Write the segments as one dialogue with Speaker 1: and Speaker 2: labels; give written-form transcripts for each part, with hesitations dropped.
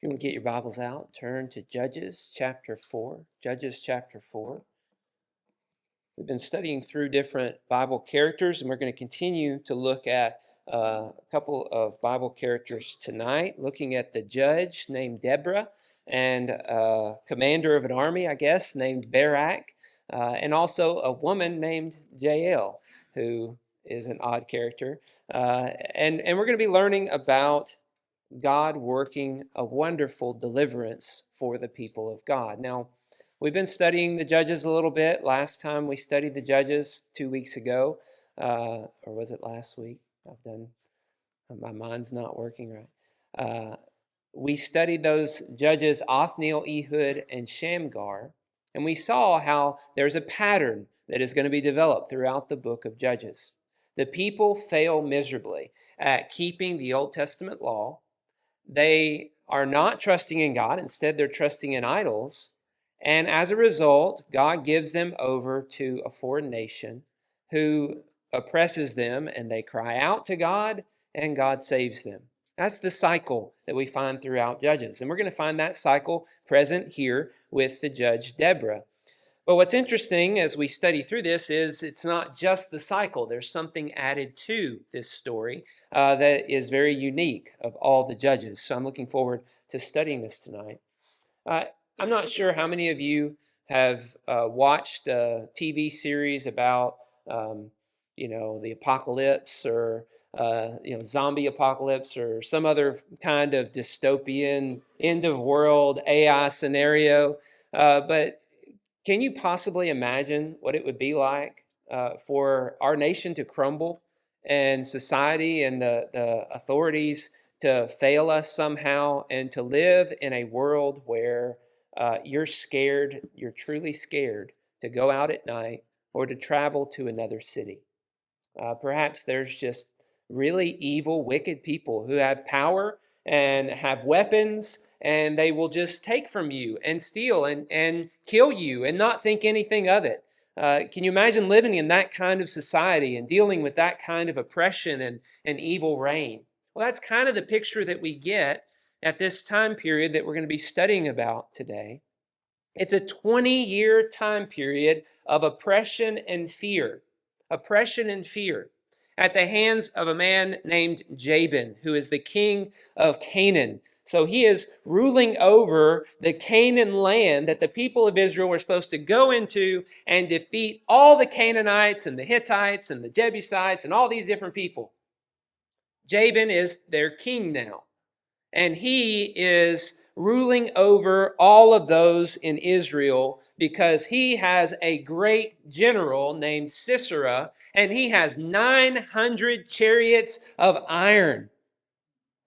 Speaker 1: You want to get your Bibles out, turn to Judges chapter 4. Judges chapter 4. We've been studying through different Bible characters, and we're going to continue to look at a couple of Bible characters tonight, looking at the judge named Deborah and a commander of an army, I guess, named Barak, and also a woman named Jael, who is an odd character. And we're going to be learning about God working a wonderful deliverance for the people of God. Now, we've been studying the Judges a little bit. Last time we studied the Judges 2 weeks ago, or was it last week? My mind's not working right. We studied those judges, Othniel, Ehud, and Shamgar, and we saw how there's a pattern that is going to be developed throughout the book of Judges. The people fail miserably at keeping the Old Testament law. They are not trusting in God. Instead, they're trusting in idols. And as a result, God gives them over to a foreign nation who oppresses them, and they cry out to God, and God saves them. That's the cycle that we find throughout Judges. And we're going to find that cycle present here with the judge Deborah. But what's interesting as we study through this is it's not just the cycle. There's something added to this story that is very unique of all the judges. So I'm looking forward to studying this tonight. I'm not sure how many of you have watched a TV series about, the apocalypse or, zombie apocalypse or some other kind of dystopian end of world AI scenario. But can you possibly imagine what it would be like for our nation to crumble and society and the authorities to fail us somehow, and to live in a world where you're scared, you're truly scared to go out at night or to travel to another city? Perhaps there's just really evil, wicked people who have power and have weapons, and they will just take from you and steal and kill you and not think anything of it. Can you imagine living in that kind of society and dealing with that kind of oppression and evil reign? Well, that's kind of the picture that we get at this time period that we're going to be studying about today. It's a 20-year time period of oppression and fear. Oppression and fear at the hands of a man named Jabin, who is the king of Canaan. So he is ruling over the Canaan land that the people of Israel were supposed to go into and defeat all the Canaanites and the Hittites and the Jebusites and all these different people. Jabin is their king now, and he is ruling over all of those in Israel because he has a great general named Sisera, and he has 900 chariots of iron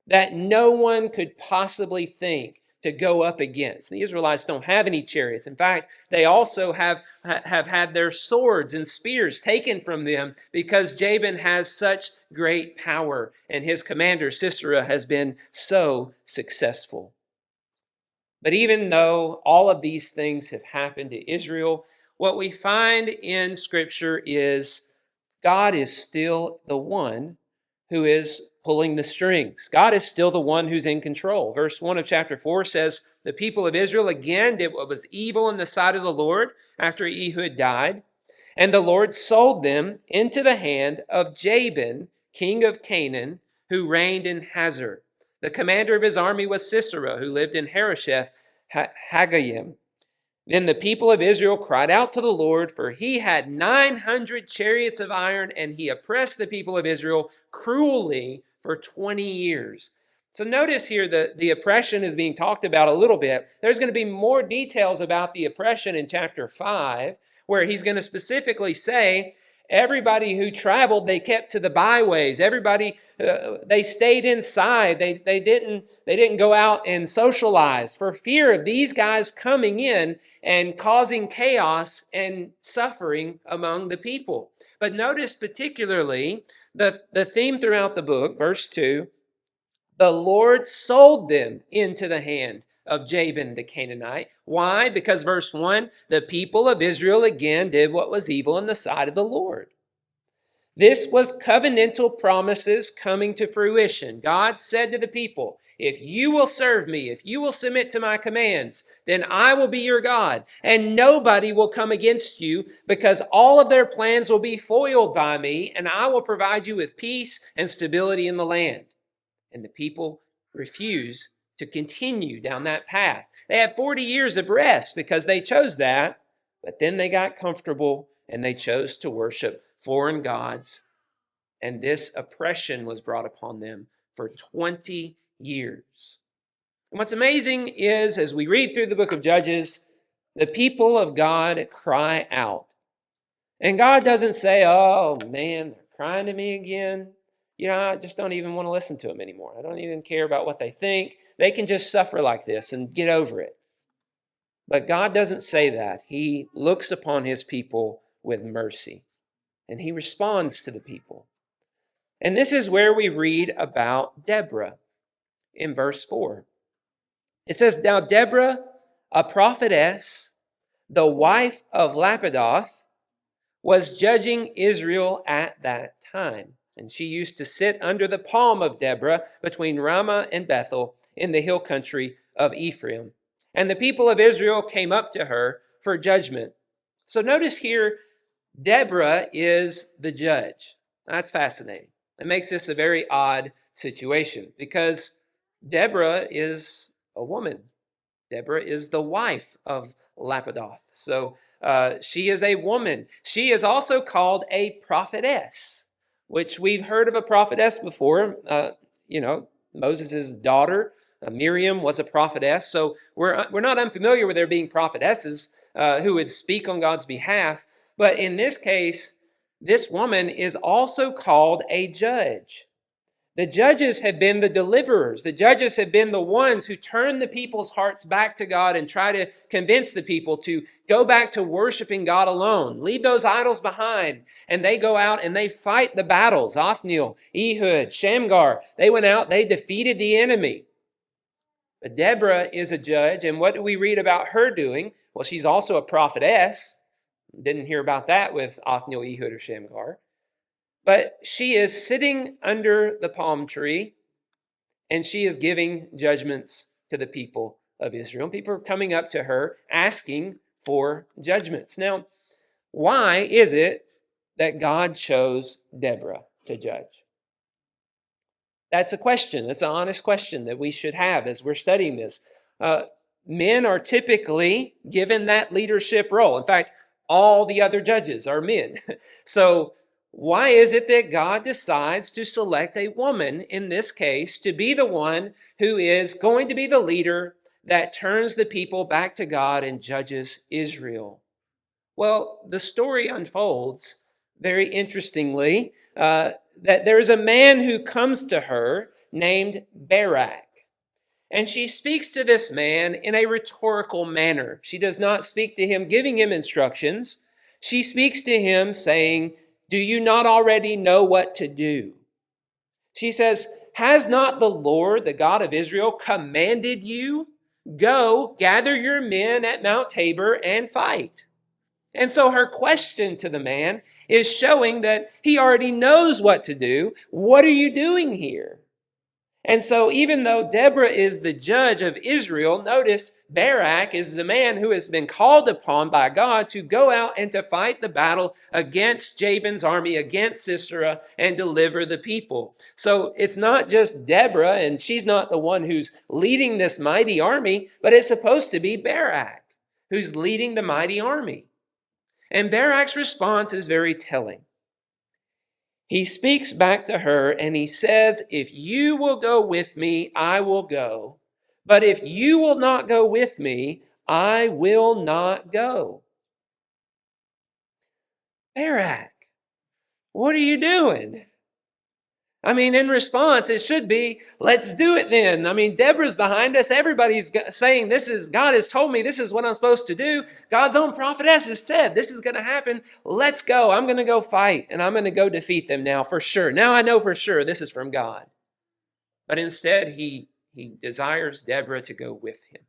Speaker 1: that no one could possibly think to go up against. The Israelites don't have any chariots. In fact, they also have had their swords and spears taken from them because Jabin has such great power, and his commander Sisera has been so successful. But even though all of these things have happened to Israel, what we find in Scripture is God is still the one who is pulling the strings. God is still the one who's in control. Verse 1 of chapter 4 says, the people of Israel again did what was evil in the sight of the Lord after Ehud died, and the Lord sold them into the hand of Jabin, king of Canaan, who reigned in Hazor. The commander of his army was Sisera, who lived in Harosheth Haggayim. Then the people of Israel cried out to the Lord, for he had 900 chariots of iron, and he oppressed the people of Israel cruelly for 20 years. So notice here that the oppression is being talked about a little bit. There's going to be more details about the oppression in chapter 5, where he's going to specifically say, everybody who traveled, they kept to the byways. Everybody, they stayed inside. They didn't go out and socialize for fear of these guys coming in and causing chaos and suffering among the people. But notice particularly the theme throughout the book, verse 2, the Lord sold them into the hand of Jabin the Canaanite. Why? Because verse 1, the people of Israel again did what was evil in the sight of the Lord. This was covenantal promises coming to fruition. God said to the people, if you will serve me, if you will submit to my commands, then I will be your God, and nobody will come against you, because all of their plans will be foiled by me, and I will provide you with peace and stability in the land. And the people refuse to continue down that path. They had 40 years of rest because they chose that, but then they got comfortable and they chose to worship foreign gods. And this oppression was brought upon them for 20 years. And what's amazing is, as we read through the book of Judges, the people of God cry out. And God doesn't say, oh man, they're crying to me again. I just don't even want to listen to them anymore. I don't even care about what they think. They can just suffer like this and get over it. But God doesn't say that. He looks upon his people with mercy, and he responds to the people. And this is where we read about Deborah in verse 4. It says, now Deborah, a prophetess, the wife of Lapidoth, was judging Israel at that time. And she used to sit under the palm of Deborah between Ramah and Bethel in the hill country of Ephraim. And the people of Israel came up to her for judgment. So notice here, Deborah is the judge. That's fascinating. It makes this a very odd situation because Deborah is a woman. Deborah is the wife of Lapidoth. So she is a woman. She is also called a prophetess, which we've heard of a prophetess before. Moses' daughter, Miriam, was a prophetess. So we're not unfamiliar with there being prophetesses who would speak on God's behalf. But in this case, this woman is also called a judge. The judges have been the deliverers. The judges have been the ones who turn the people's hearts back to God and try to convince the people to go back to worshiping God alone. Leave those idols behind. And they go out and they fight the battles. Othniel, Ehud, Shamgar. They went out, they defeated the enemy. But Deborah is a judge. And what do we read about her doing? Well, she's also a prophetess. Didn't hear about that with Othniel, Ehud, or Shamgar. But she is sitting under the palm tree, and she is giving judgments to the people of Israel. People are coming up to her asking for judgments. Now, why is it that God chose Deborah to judge? That's a question. That's an honest question that we should have as we're studying this. Men are typically given that leadership role. In fact, all the other judges are men. So why is it that God decides to select a woman, in this case, to be the one who is going to be the leader that turns the people back to God and judges Israel? Well, the story unfolds very interestingly that there is a man who comes to her named Barak. And she speaks to this man in a rhetorical manner. She does not speak to him giving him instructions. She speaks to him saying, do you not already know what to do? She says, has not the Lord, the God of Israel, commanded you? Go, gather your men at Mount Tabor and fight. And so her question to the man is showing that he already knows what to do. What are you doing here? And so even though Deborah is the judge of Israel, notice Barak is the man who has been called upon by God to go out and to fight the battle against Jabin's army, against Sisera, and deliver the people. So it's not just Deborah, and she's not the one who's leading this mighty army, but it's supposed to be Barak who's leading the mighty army. And Barak's response is very telling. He speaks back to her and he says, if you will go with me, I will go. But if you will not go with me, I will not go. Barak, what are you doing? I mean, in response, it should be, let's do it then. I mean, Deborah's behind us. Everybody's saying, God has told me this is what I'm supposed to do. God's own prophetess has said this is going to happen. Let's go. I'm going to go fight and I'm going to go defeat them now for sure. Now I know for sure this is from God. But instead, he desires Deborah to go with him,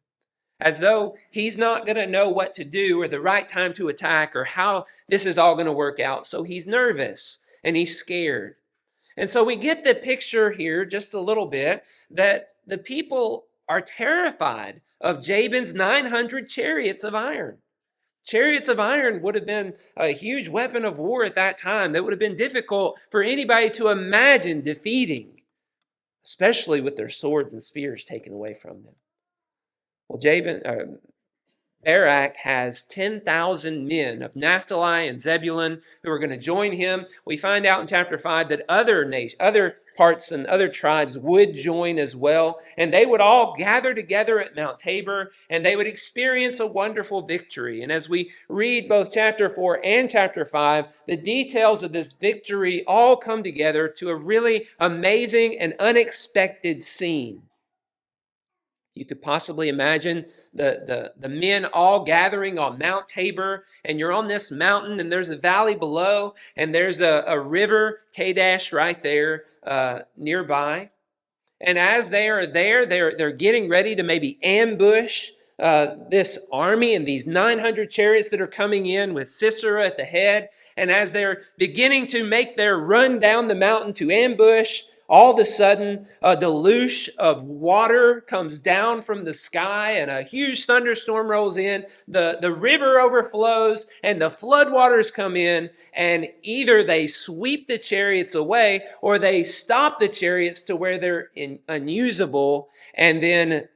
Speaker 1: as though he's not going to know what to do or the right time to attack or how this is all going to work out. So he's nervous and he's scared. And so we get the picture here just a little bit that the people are terrified of Jabin's 900 chariots of iron. Chariots of iron would have been a huge weapon of war at that time that would have been difficult for anybody to imagine defeating, especially with their swords and spears taken away from them. Well, Barak has 10,000 men of Naphtali and Zebulun who are going to join him. We find out in chapter 5 that other parts and other tribes would join as well, and they would all gather together at Mount Tabor, and they would experience a wonderful victory. And as we read both chapter 4 and chapter 5, the details of this victory all come together to a really amazing and unexpected scene. You could possibly imagine the men all gathering on Mount Tabor, and you're on this mountain, and there's a valley below, and there's a river, Kadesh, right there nearby. And as they are there, they're getting ready to maybe ambush this army and these 900 chariots that are coming in with Sisera at the head. And as they're beginning to make their run down the mountain to ambush, all of a sudden, a deluge of water comes down from the sky and a huge thunderstorm rolls in. The river overflows and the floodwaters come in, and either they sweep the chariots away or they stop the chariots to where they're unusable. And then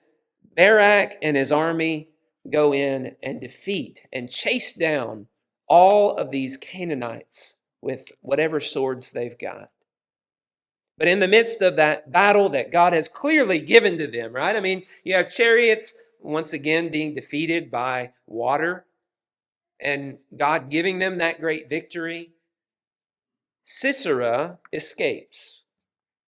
Speaker 1: Barak and his army go in and defeat and chase down all of these Canaanites with whatever swords they've got. But in the midst of that battle that God has clearly given to them, right? I mean, you have chariots once again being defeated by water and God giving them that great victory. Sisera escapes.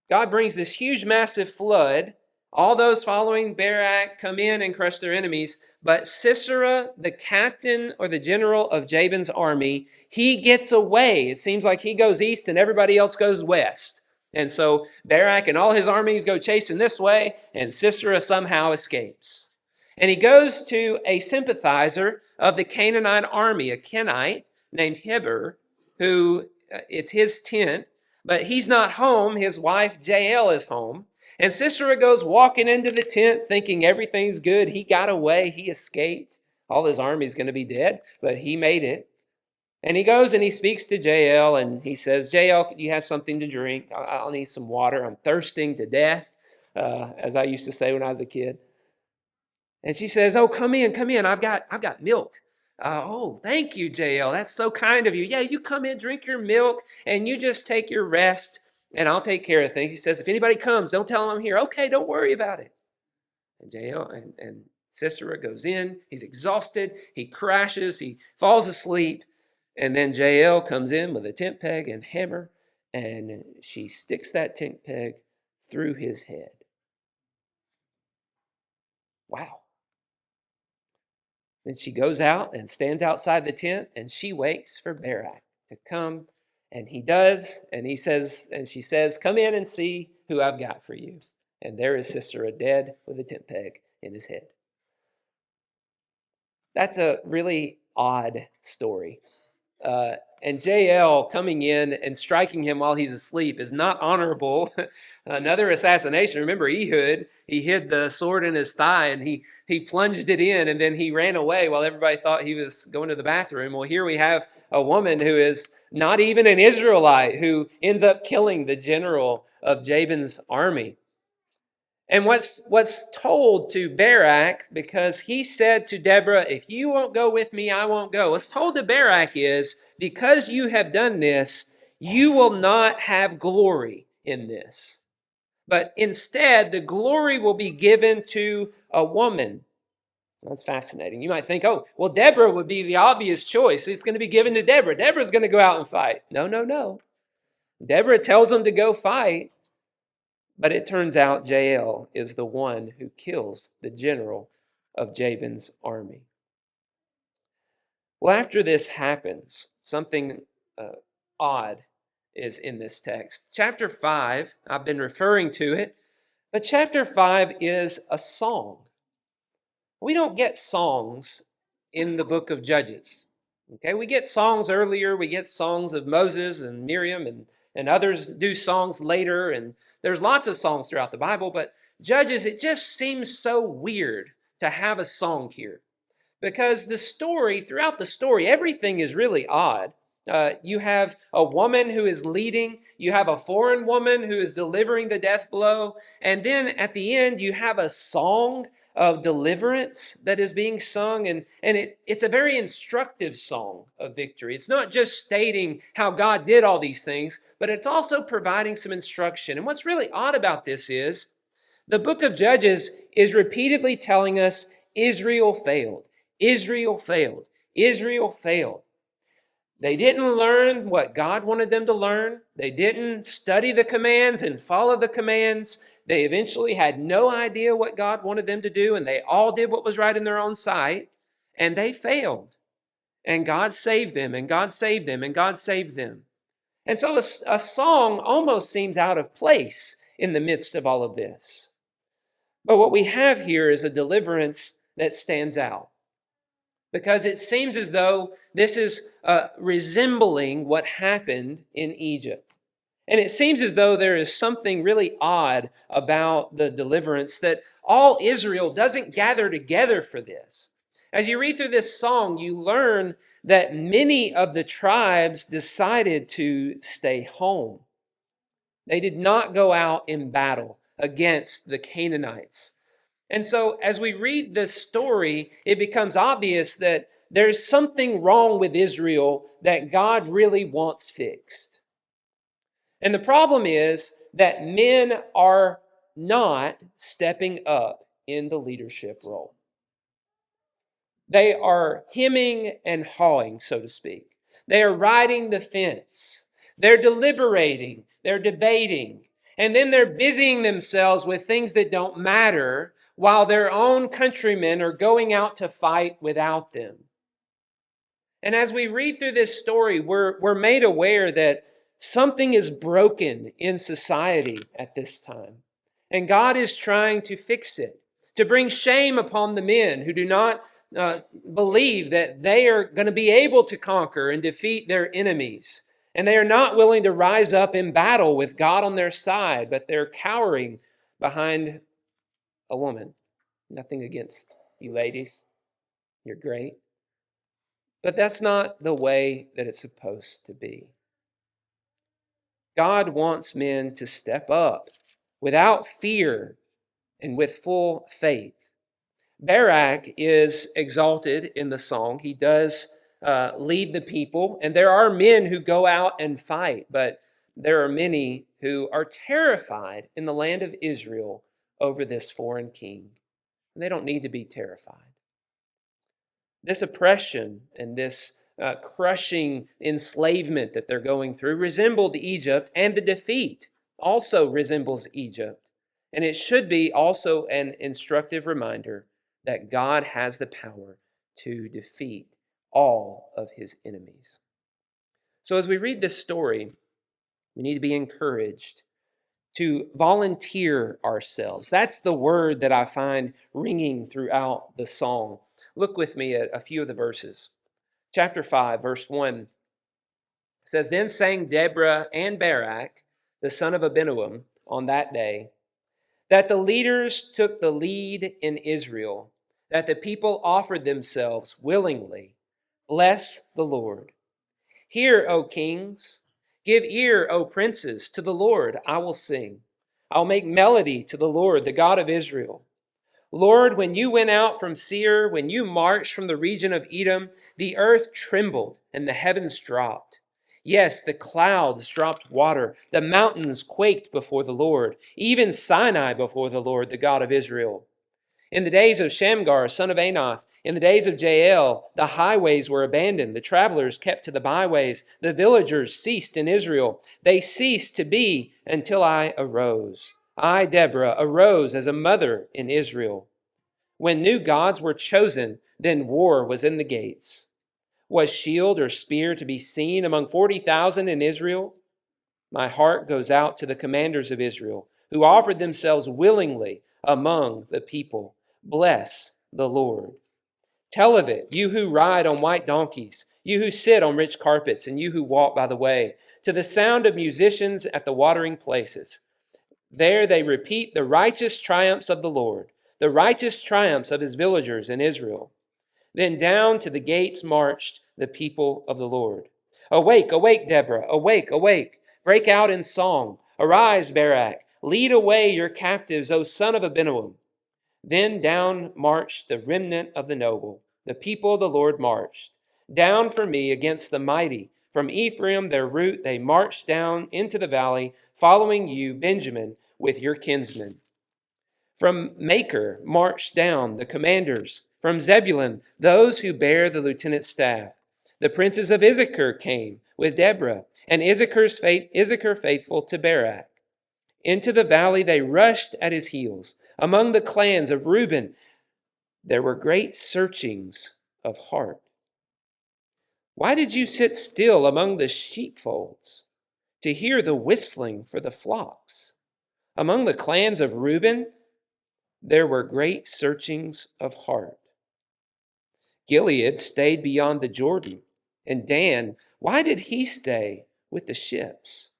Speaker 1: God brings this huge, massive flood. All those following Barak come in and crush their enemies. But Sisera, the captain or the general of Jabin's army, he gets away. It seems like he goes east and everybody else goes west. And so Barak and all his armies go chasing this way, and Sisera somehow escapes. And he goes to a sympathizer of the Canaanite army, a Kenite named Heber, who it's his tent, but he's not home. His wife Jael is home. And Sisera goes walking into the tent thinking everything's good. He got away. He escaped. All his army's going to be dead, but he made it. And he goes and he speaks to Jael and he says, Jael, could you have something to drink? I'll need some water. I'm thirsting to death, as I used to say when I was a kid. And she says, oh, come in. I've got milk. Oh, thank you, Jael. That's so kind of you. Yeah, you come in, drink your milk, and you just take your rest, and I'll take care of things. He says, if anybody comes, don't tell them I'm here. Okay, don't worry about it. And Jael and Sisera goes in. He's exhausted. He crashes. He falls asleep. And then Jael comes in with a tent peg and hammer, and she sticks that tent peg through his head. Wow. Then she goes out and stands outside the tent, and she waits for Barak to come. And he does, and she says, come in and see who I've got for you. And there is Sisera dead with a tent peg in his head. That's a really odd story. And Jael coming in and striking him while he's asleep is not honorable. Another assassination. Remember Ehud, he hid the sword in his thigh and he plunged it in and then he ran away while everybody thought he was going to the bathroom. Well, here we have a woman who is not even an Israelite who ends up killing the general of Jabin's army. And what's told to Barak, because he said to Deborah, if you won't go with me, I won't go. What's told to Barak is, because you have done this, you will not have glory in this. But instead, the glory will be given to a woman. That's fascinating. You might think, oh, well, Deborah would be the obvious choice. It's going to be given to Deborah. Deborah's going to go out and fight. No. Deborah tells him to go fight. But it turns out Jael is the one who kills the general of Jabin's army. Well, after this happens, something odd is in this text. Chapter 5, I've been referring to it, but chapter 5 is a song. We don't get songs in the book of Judges. Okay, we get songs earlier. We get songs of Moses and Miriam and others do songs later, and there's lots of songs throughout the Bible, but Judges, it just seems so weird to have a song here. Because throughout the story, everything is really odd. You have a woman who is leading, you have a foreign woman who is delivering the death blow, and then at the end, you have a song of deliverance that is being sung, and it's a very instructive song of victory. It's not just stating how God did all these things, but it's also providing some instruction. And what's really odd about this is the book of Judges is repeatedly telling us Israel failed. Israel failed. Israel failed. They didn't learn what God wanted them to learn. They didn't study the commands and follow the commands. They eventually had no idea what God wanted them to do, and they all did what was right in their own sight, and they failed. And God saved them, and God saved them, and God saved them. And so a song almost seems out of place in the midst of all of this. But what we have here is a deliverance that stands out, because it seems as though this is resembling what happened in Egypt. And it seems as though there is something really odd about the deliverance, that all Israel doesn't gather together for this. As you read through this song, you learn that many of the tribes decided to stay home. They did not go out in battle against the Canaanites. And so as we read this story, it becomes obvious that there's something wrong with Israel that God really wants fixed. And the problem is that men are not stepping up in the leadership role. They are hemming and hawing, so to speak. They are riding the fence. They're deliberating. They're debating. And then they're busying themselves with things that don't matter, while their own countrymen are going out to fight without them. And as we read through this story, we're made aware that something is broken in society at this time. And God is trying to fix it, to bring shame upon the men who do not believe that they are going to be able to conquer and defeat their enemies. And they are not willing to rise up in battle with God on their side, but they're cowering behind a woman. Nothing against you ladies. You're great. But that's not the way that it's supposed to be. God wants men to step up without fear and with full faith. Barak is exalted in the song. He does lead the people, and there are men who go out and fight, but there are many who are terrified in the land of Israel over this foreign king. And they don't need to be terrified. This oppression and this crushing enslavement that they're going through resembled Egypt, and the defeat also resembles Egypt. And it should be also an instructive reminder that God has the power to defeat all of his enemies. So as we read this story, we need to be encouraged to volunteer ourselves. That's the word that I find ringing throughout the song. Look with me at a few of the verses. Chapter 5, verse 1 says, Then sang Deborah and Barak, the son of Abinoam, on that day, that the leaders took the lead in Israel, that the people offered themselves willingly. Bless the Lord. Hear, O kings. Give ear, O princes, to the Lord I will sing. I'll make melody to the Lord, the God of Israel. Lord, when you went out from Seir, when you marched from the region of Edom, the earth trembled and the heavens dropped. Yes, the clouds dropped water. The mountains quaked before the Lord, even Sinai before the Lord, the God of Israel. In the days of Shamgar, son of Anath, in the days of Jael, the highways were abandoned. The travelers kept to the byways. The villagers ceased in Israel. They ceased to be until I arose. I, Deborah, arose as a mother in Israel. When new gods were chosen, then war was in the gates. Was shield or spear to be seen among 40,000 in Israel? My heart goes out to the commanders of Israel, who offered themselves willingly among the people. Bless the Lord. Tell of it, you who ride on white donkeys, you who sit on rich carpets, and you who walk by the way, to the sound of musicians at the watering places. There they repeat the righteous triumphs of the Lord, the righteous triumphs of his villagers in Israel. Then down to the gates marched the people of the Lord. Awake, awake, Deborah, awake, awake. Break out in song. Arise, Barak. Lead away your captives, O son of Abinoam. Then down marched the remnant of the noble. The people of the Lord marched. Down for me against the mighty. From Ephraim, their root, they marched down into the valley, following you, Benjamin, with your kinsmen. From Maker marched down the commanders. From Zebulun, those who bear the lieutenant's staff. The princes of Issachar came with Deborah, and Issachar faithful to Barak. Into the valley they rushed at his heels. Among the clans of Reuben, there were great searchings of heart. Why did you sit still among the sheepfolds to hear the whistling for the flocks? Among the clans of Reuben, there were great searchings of heart. Gilead stayed beyond the Jordan, and Dan, why did he stay with the ships?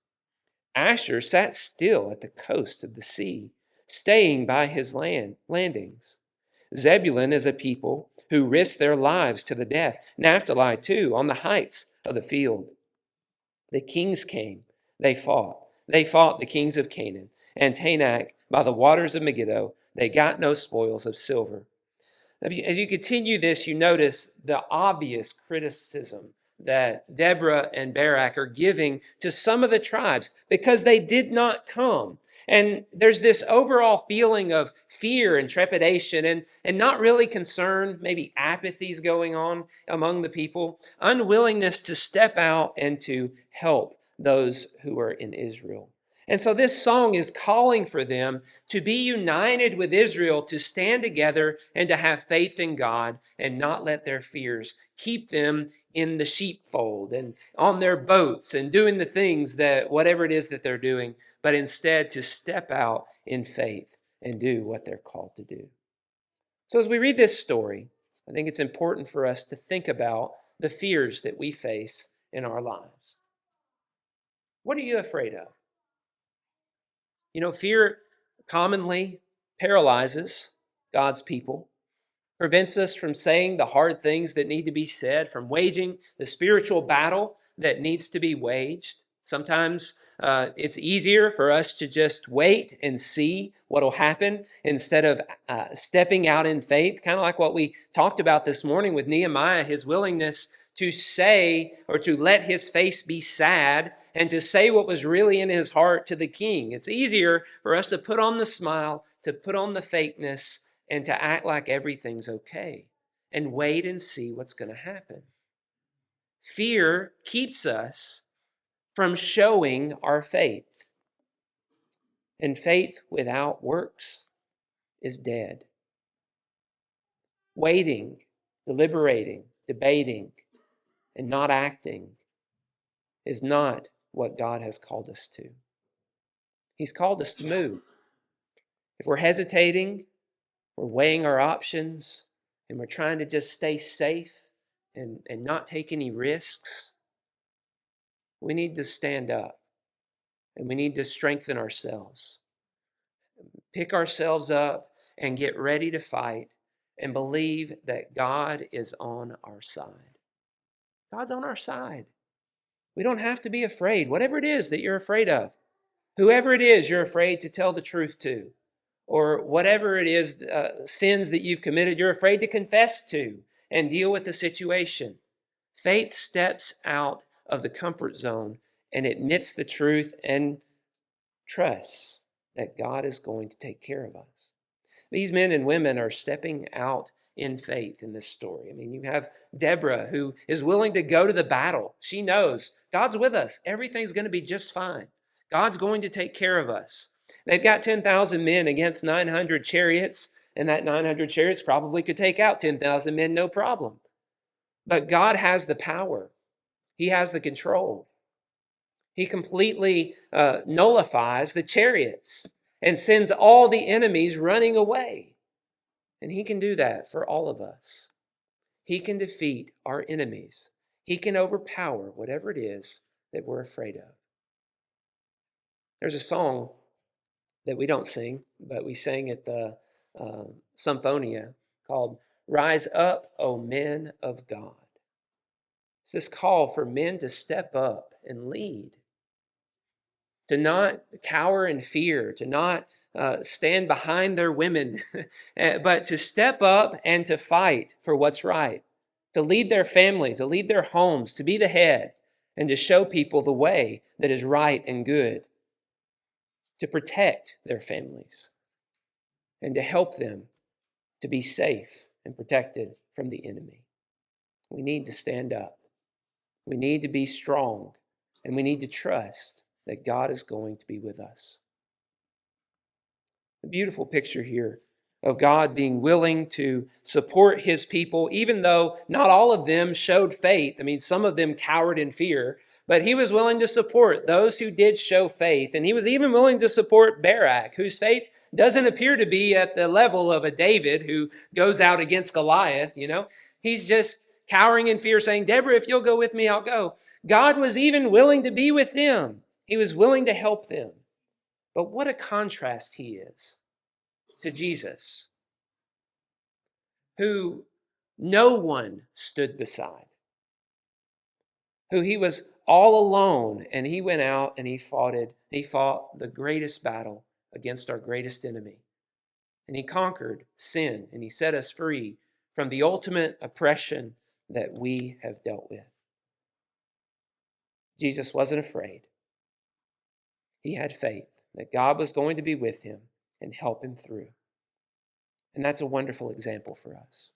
Speaker 1: Asher sat still at the coast of the sea, staying by his landings. Zebulun is a people who risk their lives to the death. Naphtali, too, on the heights of the field. The kings came. They fought. They fought the kings of Canaan and Tanakh by the waters of Megiddo. They got no spoils of silver. As you continue this, you notice the obvious criticism that Deborah and Barak are giving to some of the tribes because they did not come. And there's this overall feeling of fear and trepidation and not really concern, maybe apathy's going on among the people, unwillingness to step out and to help those who are in Israel. And so this song is calling for them to be united with Israel, to stand together and to have faith in God and not let their fears keep them in the sheepfold and on their boats and doing the things that, whatever it is that they're doing, but instead to step out in faith and do what they're called to do. So as we read this story, I think it's important for us to think about the fears that we face in our lives. What are you afraid of? You know, fear commonly paralyzes God's people, prevents us from saying the hard things that need to be said, from waging the spiritual battle that needs to be waged. Sometimes it's easier for us to just wait and see what will happen instead of stepping out in faith, kind of like what we talked about this morning with Nehemiah, his willingness to say or to let his face be sad and to say what was really in his heart to the king. It's easier for us to put on the smile, to put on the fakeness, and to act like everything's okay and wait and see what's going to happen. Fear keeps us from showing our faith. And faith without works is dead. Waiting, deliberating, debating, and not acting is not what God has called us to. He's called us to move. If we're hesitating, we're weighing our options, and we're trying to just stay safe and not take any risks, we need to stand up and we need to strengthen ourselves. Pick ourselves up and get ready to fight and believe that God is on our side. God's on our side. We don't have to be afraid, whatever it is that you're afraid of. Whoever it is you're afraid to tell the truth to, or whatever it is, sins that you've committed, you're afraid to confess to and deal with the situation. Faith steps out of the comfort zone and admits the truth and trusts that God is going to take care of us. These men and women are stepping out in faith in this story. I mean, you have Deborah who is willing to go to the battle. She knows God's with us. Everything's going to be just fine. God's going to take care of us. They've got 10,000 men against 900 chariots, and that 900 chariots probably could take out 10,000 men, no problem. But God has the power. He has the control. He completely nullifies the chariots and sends all the enemies running away. And he can do that for all of us. He can defeat our enemies. He can overpower whatever it is that we're afraid of. There's a song that we don't sing, but we sang at the Symphonia, called Rise Up, O Men of God. It's this call for men to step up and lead, to not cower in fear, to not stand behind their women, but to step up and to fight for what's right, to lead their family, to lead their homes, to be the head, and to show people the way that is right and good, to protect their families, and to help them to be safe and protected from the enemy. We need to stand up. We need to be strong, and we need to trust that God is going to be with us. A beautiful picture here of God being willing to support his people, even though not all of them showed faith. I mean, some of them cowered in fear, but he was willing to support those who did show faith. And he was even willing to support Barak, whose faith doesn't appear to be at the level of a David who goes out against Goliath. He's just cowering in fear, saying, Deborah, if you'll go with me, I'll go. God was even willing to be with them. He was willing to help them. But what a contrast he is to Jesus, who no one stood beside, who he was all alone, and he went out and he fought the greatest battle against our greatest enemy. And he conquered sin, and he set us free from the ultimate oppression that we have dealt with. Jesus wasn't afraid. He had faith that God was going to be with him and help him through. And that's a wonderful example for us.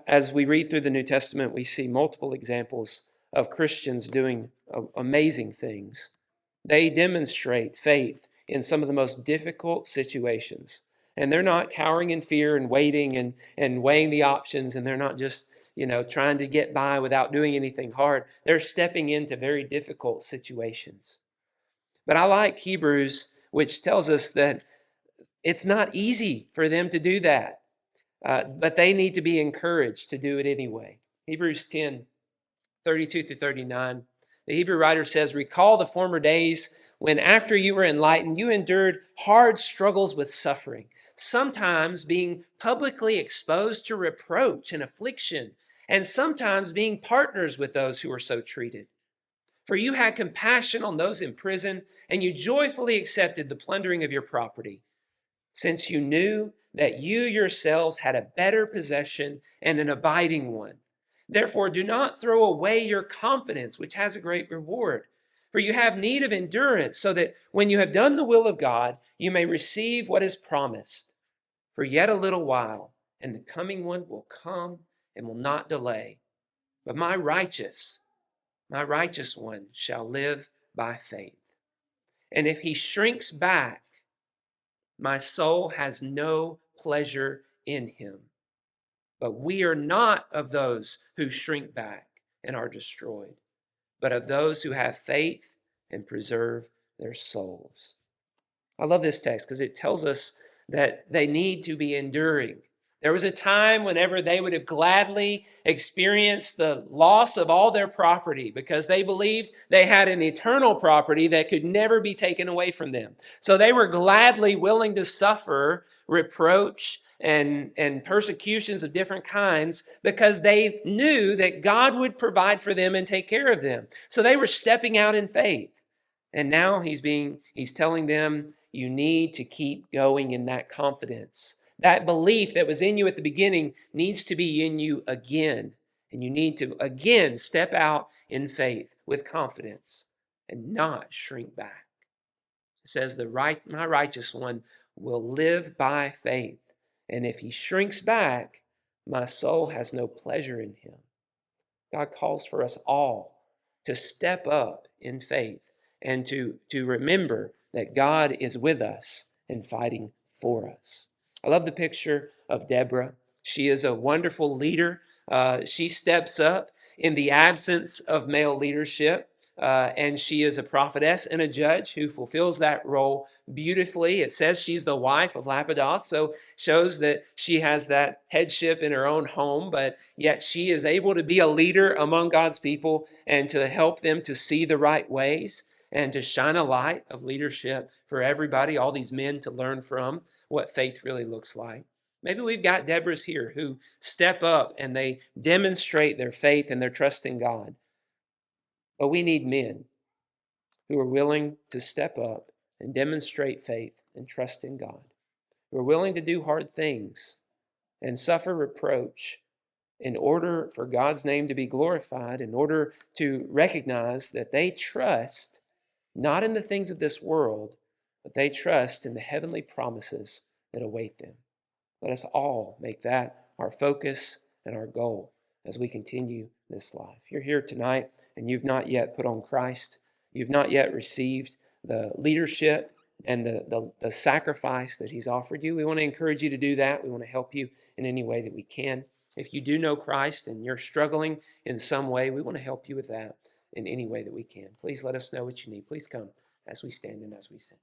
Speaker 1: As we read through the New Testament, we see multiple examples of Christians doing amazing things. They demonstrate faith in some of the most difficult situations. And they're not cowering in fear and waiting and weighing the options, and they're not just, trying to get by without doing anything hard. They're stepping into very difficult situations. But I like Hebrews, which tells us that it's not easy for them to do that, but they need to be encouraged to do it anyway. Hebrews 10, 32 through 39. The Hebrew writer says, recall the former days when after you were enlightened, you endured hard struggles with suffering, sometimes being publicly exposed to reproach and affliction, and sometimes being partners with those who were so treated. For you had compassion on those in prison, and you joyfully accepted the plundering of your property, since you knew that you yourselves had a better possession and an abiding one. Therefore, do not throw away your confidence, which has a great reward. For you have need of endurance, so that when you have done the will of God, you may receive what is promised. For yet a little while, and the coming one will come and will not delay. But my righteous one shall live by faith. And if he shrinks back, my soul has no pleasure in him. But we are not of those who shrink back and are destroyed, but of those who have faith and preserve their souls. I love this text because it tells us that they need to be enduring. There was a time whenever they would have gladly experienced the loss of all their property because they believed they had an eternal property that could never be taken away from them. So they were gladly willing to suffer reproach and persecutions of different kinds because they knew that God would provide for them and take care of them. So they were stepping out in faith. And now he's telling them, you need to keep going in that confidence. That belief that was in you at the beginning needs to be in you again. And you need to again step out in faith with confidence and not shrink back. It says, my righteous one will live by faith. And if he shrinks back, my soul has no pleasure in him. God calls for us all to step up in faith and to remember that God is with us and fighting for us. I love the picture of Deborah. She is a wonderful leader. She steps up in the absence of male leadership, and she is a prophetess and a judge who fulfills that role beautifully. It says she's the wife of Lapidoth, so shows that she has that headship in her own home, but yet she is able to be a leader among God's people and to help them to see the right ways. and to shine a light of leadership for everybody, all these men to learn from what faith really looks like. Maybe we've got Deborahs here who step up and they demonstrate their faith and their trust in God. But we need men who are willing to step up and demonstrate faith and trust in God, who are willing to do hard things and suffer reproach in order for God's name to be glorified, in order to recognize that they trust not in the things of this world, but they trust in the heavenly promises that await them. Let us all make that our focus and our goal as we continue this life. If you're here tonight and you've not yet put on Christ, you've not yet received the leadership and the sacrifice that He's offered you, we want to encourage you to do that. We want to help you in any way that we can. If you do know Christ and you're struggling in some way, we want to help you with that in any way that we can. Please let us know what you need. Please come as we stand and as we sing.